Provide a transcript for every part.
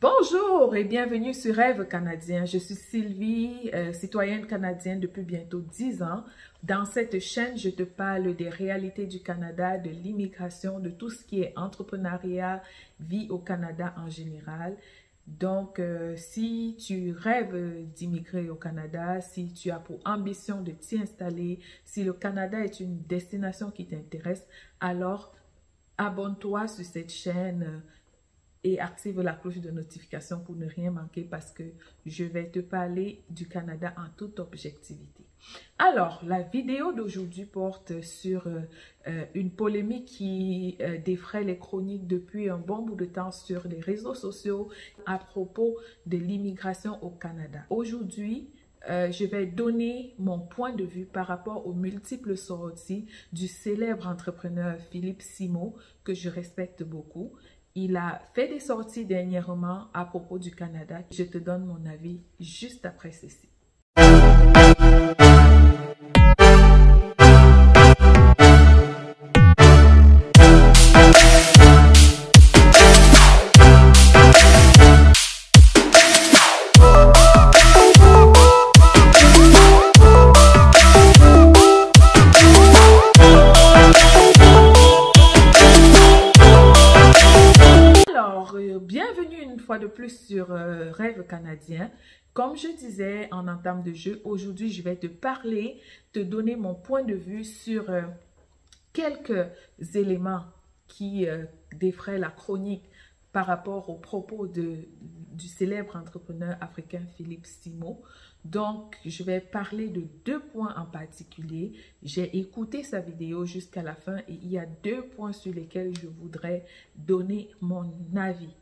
Bonjour et bienvenue sur Rêve canadien. Je suis Sylvie, citoyenne canadienne depuis bientôt 10 ans. Dans cette chaîne, je te parle des réalités du Canada, de l'immigration, de tout ce qui est entrepreneuriat, vie au Canada en général. Donc, si tu rêves d'immigrer au Canada, si tu as pour ambition de t'y installer, si le Canada est une destination qui t'intéresse, alors abonne-toi sur cette chaîne et active la cloche de notification pour ne rien manquer parce que je vais te parler du Canada en toute objectivité. Alors, la vidéo d'aujourd'hui porte sur une polémique qui défraie les chroniques depuis un bon bout de temps sur les réseaux sociaux à propos de l'immigration au Canada. Aujourd'hui, je vais donner mon point de vue par rapport aux multiples sorties du célèbre entrepreneur Philippe Simon, que je respecte beaucoup. Il a fait des sorties dernièrement à propos du Canada. Je te donne mon avis juste après ceci. Bienvenue une fois de plus sur Rêve canadien. Comme je disais en entame de jeu, aujourd'hui je vais te parler, te donner mon point de vue sur quelques éléments qui défraient la chronique par rapport aux propos du célèbre entrepreneur africain Philippe Simon. Donc, je vais parler de deux points en particulier. J'ai écouté sa vidéo jusqu'à la fin et il y a deux points sur lesquels je voudrais donner mon avis.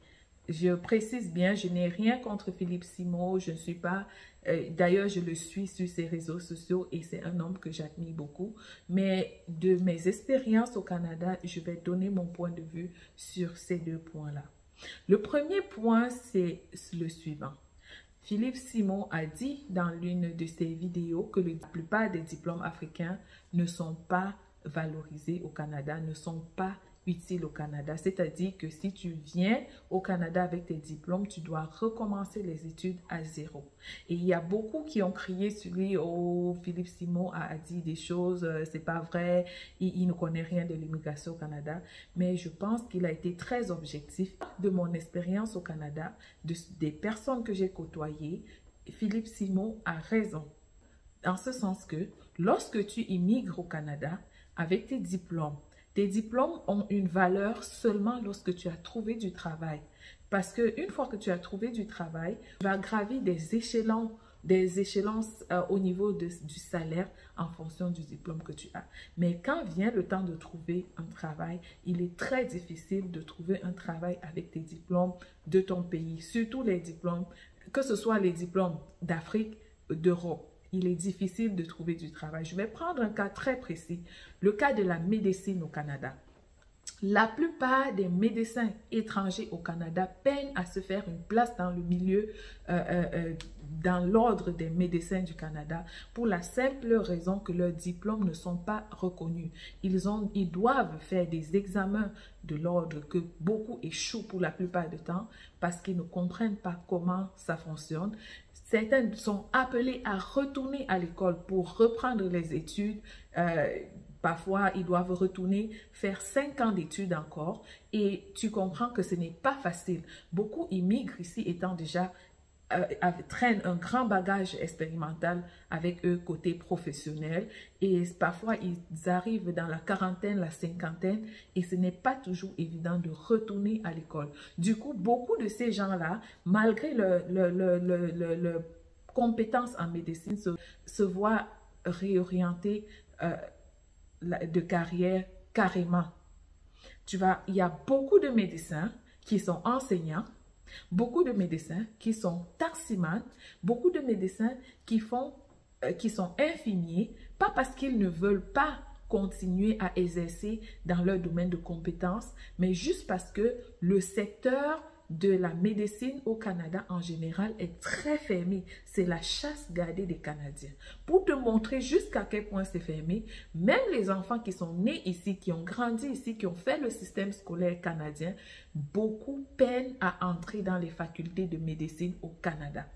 Je précise bien, je n'ai rien contre Philippe Simon, je ne suis pas... D'ailleurs, je le suis sur ses réseaux sociaux et c'est un homme que j'admire beaucoup. Mais de mes expériences au Canada, je vais donner mon point de vue sur ces deux points-là. Le premier point, c'est le suivant. Philippe Simon a dit dans l'une de ses vidéos que la plupart des diplômes africains ne sont pas valorisés au Canada, ne sont pas utiles au Canada. C'est-à-dire que si tu viens au Canada avec tes diplômes, tu dois recommencer les études à zéro. Et il y a beaucoup qui ont crié sur lui, oh, Philippe Simon a dit des choses, c'est pas vrai, il ne connaît rien de l'immigration au Canada. Mais je pense qu'il a été très objectif. De mon expérience au Canada, des personnes que j'ai côtoyées, Philippe Simon a raison. Dans ce sens que lorsque tu immigres au Canada avec tes diplômes ont une valeur seulement lorsque tu as trouvé du travail. Parce qu'une fois que tu as trouvé du travail, tu vas gravir des échelons au niveau du salaire en fonction du diplôme que tu as. Mais quand vient le temps de trouver un travail, il est très difficile de trouver un travail avec tes diplômes de ton pays. Surtout les diplômes, que ce soit les diplômes d'Afrique, d'Europe. Il est difficile de trouver du travail. Je vais prendre un cas très précis, le cas de la médecine au Canada. La plupart des médecins étrangers au Canada peinent à se faire une place dans le milieu, dans l'ordre des médecins du Canada, pour la simple raison que leurs diplômes ne sont pas reconnus. Ils doivent faire des examens de l'ordre que beaucoup échouent pour la plupart du temps parce qu'ils ne comprennent pas comment ça fonctionne. Certains sont appelés à retourner à l'école pour reprendre les études. Parfois, ils doivent retourner faire 5 ans d'études encore. Et tu comprends que ce n'est pas facile. Beaucoup immigrent ici étant déjà traînent un grand bagage expérimental avec eux côté professionnel. Et parfois, ils arrivent dans la quarantaine, la cinquantaine. Et ce n'est pas toujours évident de retourner à l'école. Du coup, beaucoup de ces gens-là, malgré leur compétence en médecine, se voient réorienter de carrière carrément. Il y a beaucoup de médecins qui sont enseignants, beaucoup de médecins qui sont taximans, beaucoup de médecins qui sont infirmiers, pas parce qu'ils ne veulent pas continuer à exercer dans leur domaine de compétences, mais juste parce que le secteur de la médecine au Canada en général est très fermé. C'est la chasse gardée des Canadiens. Pour te montrer jusqu'à quel point c'est fermé, même les enfants qui sont nés ici, qui ont grandi ici, qui ont fait le système scolaire canadien, beaucoup peinent à entrer dans les facultés de médecine au Canada.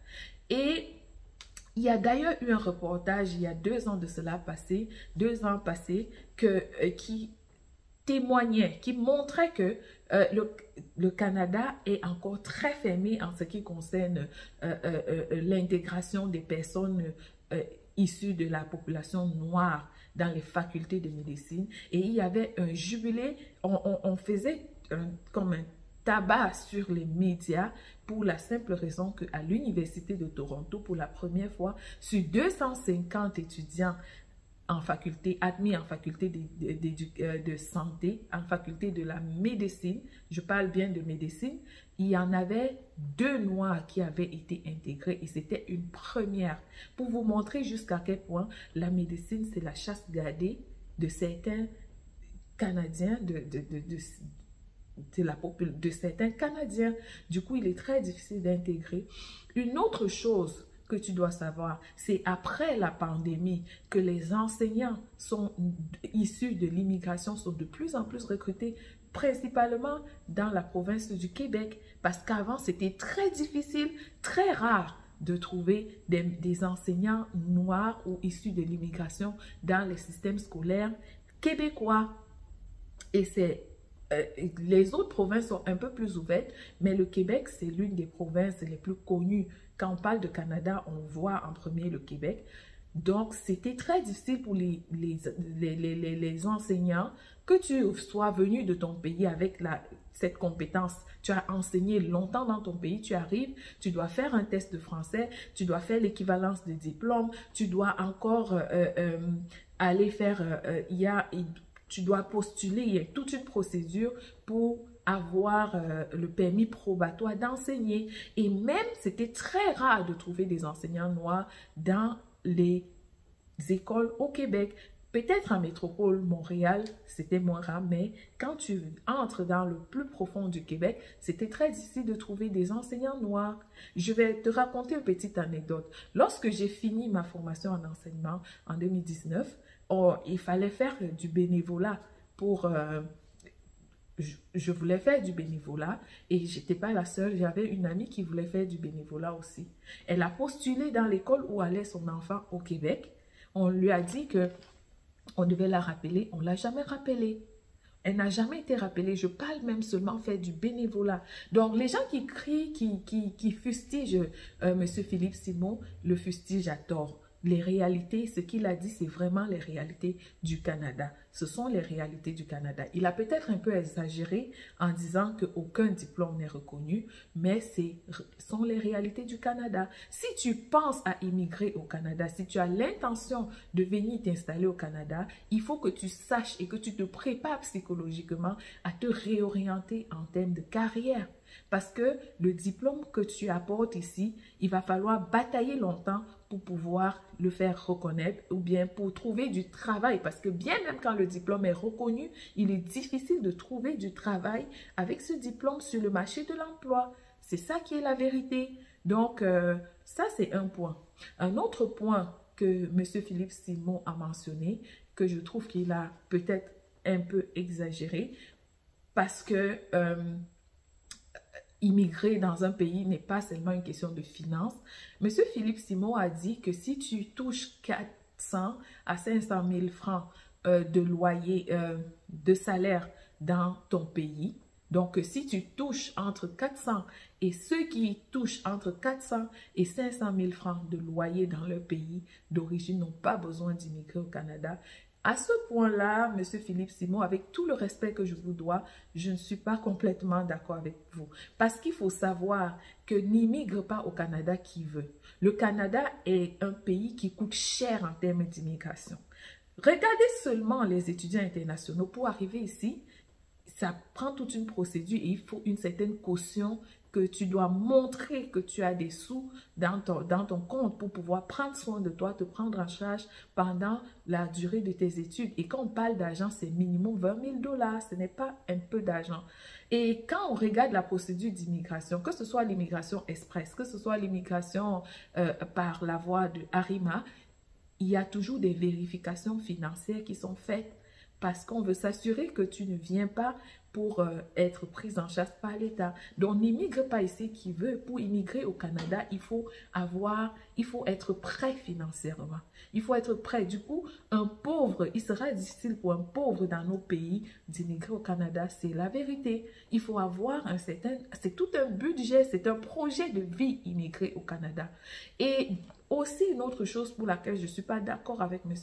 Et il y a d'ailleurs eu un reportage il y a 2 ans de cela passé, 2 ans passés, qui témoignait, qui montrait que le Canada est encore très fermé en ce qui concerne l'intégration des personnes issues de la population noire dans les facultés de médecine. Et il y avait un jubilé, on faisait comme un tabac sur les médias pour la simple raison qu'à l'Université de Toronto, pour la première fois, sur 250 étudiants en faculté, admis en faculté de santé, en faculté de la médecine, je parle bien de médecine, il y en avait 2 Noirs qui avaient été intégrés et c'était une première. Pour vous montrer jusqu'à quel point la médecine, c'est la chasse gardée de certains Canadiens, de certains Canadiens. Du coup, il est très difficile d'intégrer. Une autre chose que tu dois savoir, c'est après la pandémie que les enseignants issus de l'immigration sont de plus en plus recrutés, principalement dans la province du Québec, parce qu'avant, c'était très difficile, très rare de trouver des enseignants noirs ou issus de l'immigration dans les systèmes scolaires québécois. Et les autres provinces sont un peu plus ouvertes, mais le Québec, c'est l'une des provinces les plus connues. Quand on parle de Canada, on voit en premier le Québec. Donc, c'était très difficile pour les enseignants que tu sois venu de ton pays avec cette compétence. Tu as enseigné longtemps dans ton pays, tu arrives, tu dois faire un test de français, tu dois faire l'équivalence des diplômes, tu dois encore aller faire... tu dois postuler, il y a toute une procédure pour avoir le permis probatoire d'enseigner. Et même, c'était très rare de trouver des enseignants noirs dans les écoles au Québec. Peut-être en métropole, Montréal, c'était moins rare, mais quand tu entres dans le plus profond du Québec, c'était très difficile de trouver des enseignants noirs. Je vais te raconter une petite anecdote. Lorsque j'ai fini ma formation en enseignement en 2019, il fallait faire du bénévolat pour... je voulais faire du bénévolat et je n'étais pas la seule. J'avais une amie qui voulait faire du bénévolat aussi. Elle a postulé dans l'école où allait son enfant au Québec. On lui a dit qu'on devait la rappeler. On ne l'a jamais rappelée. Elle n'a jamais été rappelée. Je parle même seulement faire du bénévolat. Donc, les gens qui crient, qui fustigent M. Philippe Simon, le fustigent à tort. Les réalités, ce qu'il a dit, c'est vraiment les réalités du Canada. Ce sont les réalités du Canada. Il a peut-être un peu exagéré en disant qu'aucun diplôme n'est reconnu, mais ce sont les réalités du Canada. Si tu penses à immigrer au Canada, si tu as l'intention de venir t'installer au Canada, il faut que tu saches et que tu te prépares psychologiquement à te réorienter en termes de carrière. Parce que le diplôme que tu apportes ici, il va falloir batailler longtemps pour pouvoir le faire reconnaître ou bien pour trouver du travail. Parce que bien même quand le diplôme est reconnu, il est difficile de trouver du travail avec ce diplôme sur le marché de l'emploi. C'est ça qui est la vérité. Donc, ça c'est un point. Un autre point que M. Philippe Simon a mentionné, que je trouve qu'il a peut-être un peu exagéré, parce que... immigrer dans un pays n'est pas seulement une question de finances. Monsieur Philippe Simon a dit que si tu touches 400 à 500 000 francs de loyer, de salaire dans ton pays, donc si tu touches entre 400 et ceux qui touchent entre 400 et 500 000 francs de loyer dans leur pays d'origine n'ont pas besoin d'immigrer au Canada. À ce point-là, M. Philippe Simon, avec tout le respect que je vous dois, je ne suis pas complètement d'accord avec vous. Parce qu'il faut savoir que n'immigre pas au Canada qui veut. Le Canada est un pays qui coûte cher en termes d'immigration. Regardez seulement les étudiants internationaux. Pour arriver ici, ça prend toute une procédure et il faut une certaine caution que tu dois montrer que tu as des sous dans ton compte pour pouvoir prendre soin de toi, te prendre en charge pendant la durée de tes études. Et quand on parle d'argent, c'est minimum 20 000 $. Ce n'est pas un peu d'argent. Et quand on regarde la procédure d'immigration, que ce soit l'immigration express, que ce soit l'immigration par la voie de Arima, il y a toujours des vérifications financières qui sont faites parce qu'on veut s'assurer que tu ne viens pas pour être prise en charge par l'État. Donc, n'immigre pas ici qui veut. Pour immigrer au Canada, il faut être prêt financièrement. Il faut être prêt. Du coup, un pauvre, il sera difficile pour un pauvre dans nos pays d'immigrer au Canada. C'est la vérité. Il faut avoir c'est tout un budget, c'est un projet de vie immigrer au Canada. Et aussi, une autre chose pour laquelle je ne suis pas d'accord avec M.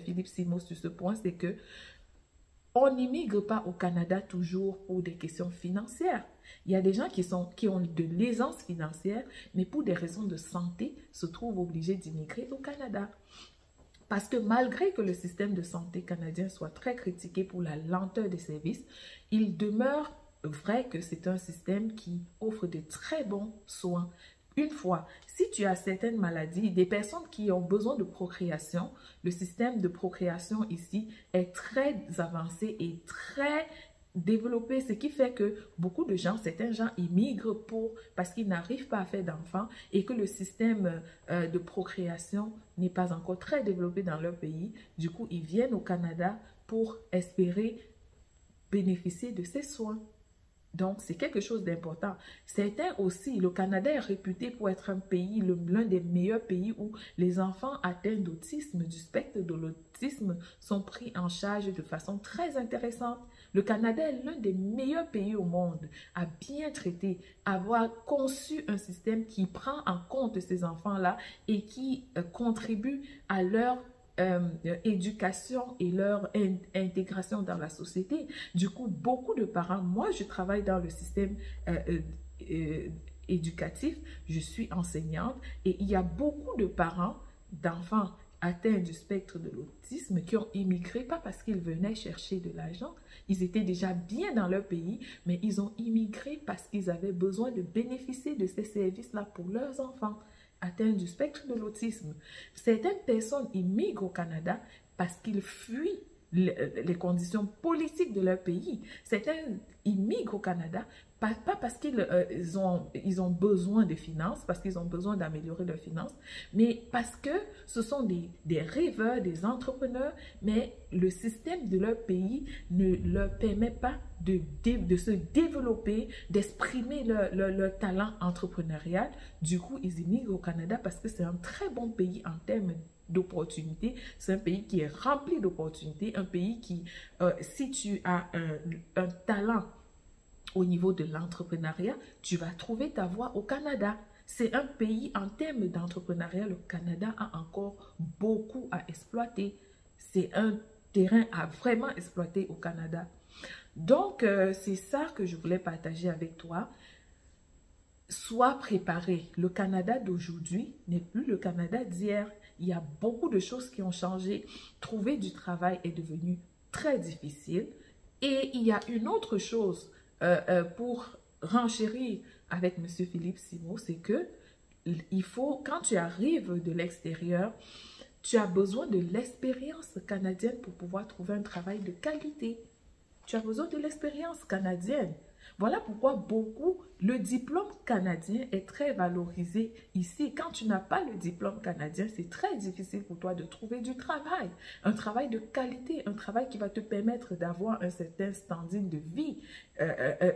Philippe Simon sur ce point, c'est que on n'immigre pas au Canada toujours pour des questions financières. Il y a des gens qui ont de l'aisance financière, mais pour des raisons de santé, se trouvent obligés d'immigrer au Canada. Parce que malgré que le système de santé canadien soit très critiqué pour la lenteur des services, il demeure vrai que c'est un système qui offre de très bons soins. Une fois, si tu as certaines maladies, des personnes qui ont besoin de procréation, le système de procréation ici est très avancé et très développé, ce qui fait que beaucoup de gens, certains gens immigrent parce qu'ils n'arrivent pas à faire d'enfants et que le système de procréation n'est pas encore très développé dans leur pays. Du coup, ils viennent au Canada pour espérer bénéficier de ces soins. Donc, c'est quelque chose d'important. Certains aussi, le Canada est réputé pour être un pays, l'un des meilleurs pays où les enfants atteints d'autisme, du spectre de l'autisme, sont pris en charge de façon très intéressante. Le Canada est l'un des meilleurs pays au monde à bien traiter, à avoir conçu un système qui prend en compte ces enfants-là et qui contribue à leur éducation et leur intégration dans la société. Du coup, beaucoup de parents, moi je travaille dans le système éducatif, je suis enseignante et il y a beaucoup de parents d'enfants atteints du spectre de l'autisme qui ont immigré, pas parce qu'ils venaient chercher de l'argent, ils étaient déjà bien dans leur pays, mais ils ont immigré parce qu'ils avaient besoin de bénéficier de ces services-là pour leurs enfants atteints du spectre de l'autisme. Certaines personnes immigrent au Canada parce qu'ils fuient les conditions politiques de leur pays. Certains immigrent au Canada pas parce qu'ils ont besoin de finances, parce qu'ils ont besoin d'améliorer leurs finances, mais parce que ce sont des rêveurs, des entrepreneurs, mais le système de leur pays ne leur permet pas de se développer, d'exprimer leur talent entrepreneurial. Du coup, ils immigrent au Canada parce que c'est un très bon pays en termes d'opportunités. C'est un pays qui est rempli d'opportunités, un pays qui, si tu as un talent au niveau de l'entrepreneuriat, tu vas trouver ta voie au Canada. C'est un pays, en termes d'entrepreneuriat, le Canada a encore beaucoup à exploiter. C'est un terrain à vraiment exploiter au Canada. Donc, c'est ça que je voulais partager avec toi. Sois préparé. Le Canada d'aujourd'hui n'est plus le Canada d'hier. Il y a beaucoup de choses qui ont changé. Trouver du travail est devenu très difficile. Et il y a une autre chose pour renchérir avec M. Philippe Simon, c'est que quand tu arrives de l'extérieur, tu as besoin de l'expérience canadienne pour pouvoir trouver un travail de qualité. Tu as besoin de l'expérience canadienne. Voilà pourquoi le diplôme canadien est très valorisé ici. Quand tu n'as pas le diplôme canadien, c'est très difficile pour toi de trouver du travail. Un travail de qualité, un travail qui va te permettre d'avoir un certain standing de vie,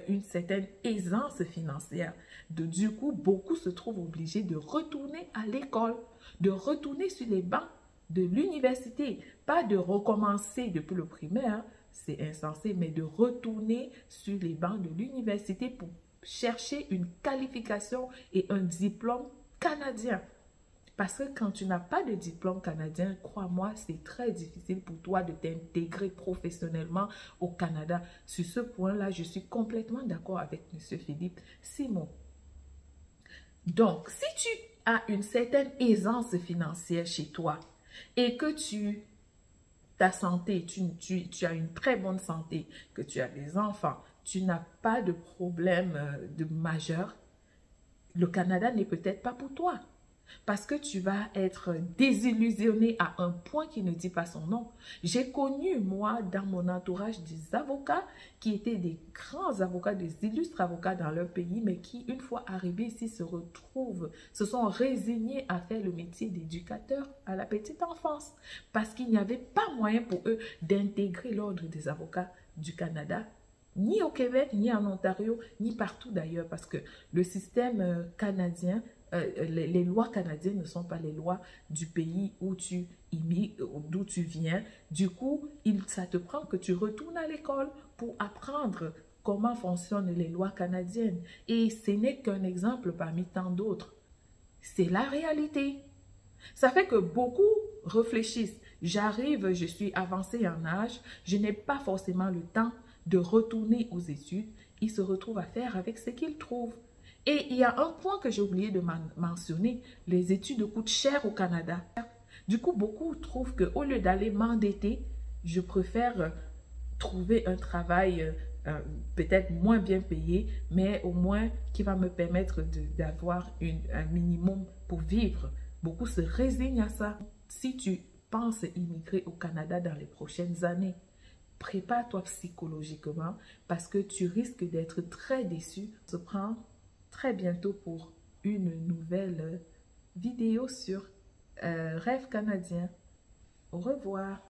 une certaine aisance financière. Du coup, beaucoup se trouvent obligés de retourner à l'école, de retourner sur les bancs de l'université, pas de recommencer depuis le primaire, c'est insensé, mais de retourner sur les bancs de l'université pour chercher une qualification et un diplôme canadien. Parce que quand tu n'as pas de diplôme canadien, crois-moi, c'est très difficile pour toi de t'intégrer professionnellement au Canada. Sur ce point-là, je suis complètement d'accord avec M. Philippe Simon. Donc, si tu as une certaine aisance financière chez toi et que ta santé, tu as une très bonne santé, que tu as des enfants, tu n'as pas de problème de majeur, le Canada n'est peut-être pas pour toi. Parce que tu vas être désillusionné à un point qui ne dit pas son nom. J'ai connu, moi, dans mon entourage, des avocats qui étaient des grands avocats, des illustres avocats dans leur pays, mais qui, une fois arrivés ici, se sont résignés à faire le métier d'éducateur à la petite enfance. Parce qu'il n'y avait pas moyen pour eux d'intégrer l'ordre des avocats du Canada, ni au Québec, ni en Ontario, ni partout d'ailleurs, parce que le système canadien, les lois canadiennes ne sont pas les lois du pays où tu d'où tu viens. Du coup, ça te prend que tu retournes à l'école pour apprendre comment fonctionnent les lois canadiennes. Et ce n'est qu'un exemple parmi tant d'autres. C'est la réalité. Ça fait que beaucoup réfléchissent. J'arrive, je suis avancée en âge, je n'ai pas forcément le temps de retourner aux études. Ils se retrouvent à faire avec ce qu'ils trouvent. Et il y a un point que j'ai oublié de mentionner, les études coûtent cher au Canada. Du coup, beaucoup trouvent qu'au lieu d'aller m'endetter, je préfère trouver un travail peut-être moins bien payé, mais au moins qui va me permettre d'avoir un minimum pour vivre. Beaucoup se résignent à ça. Si tu penses immigrer au Canada dans les prochaines années, prépare-toi psychologiquement parce que tu risques d'être très déçu. On se prend très bientôt pour une nouvelle vidéo sur Rêve canadien. Au revoir.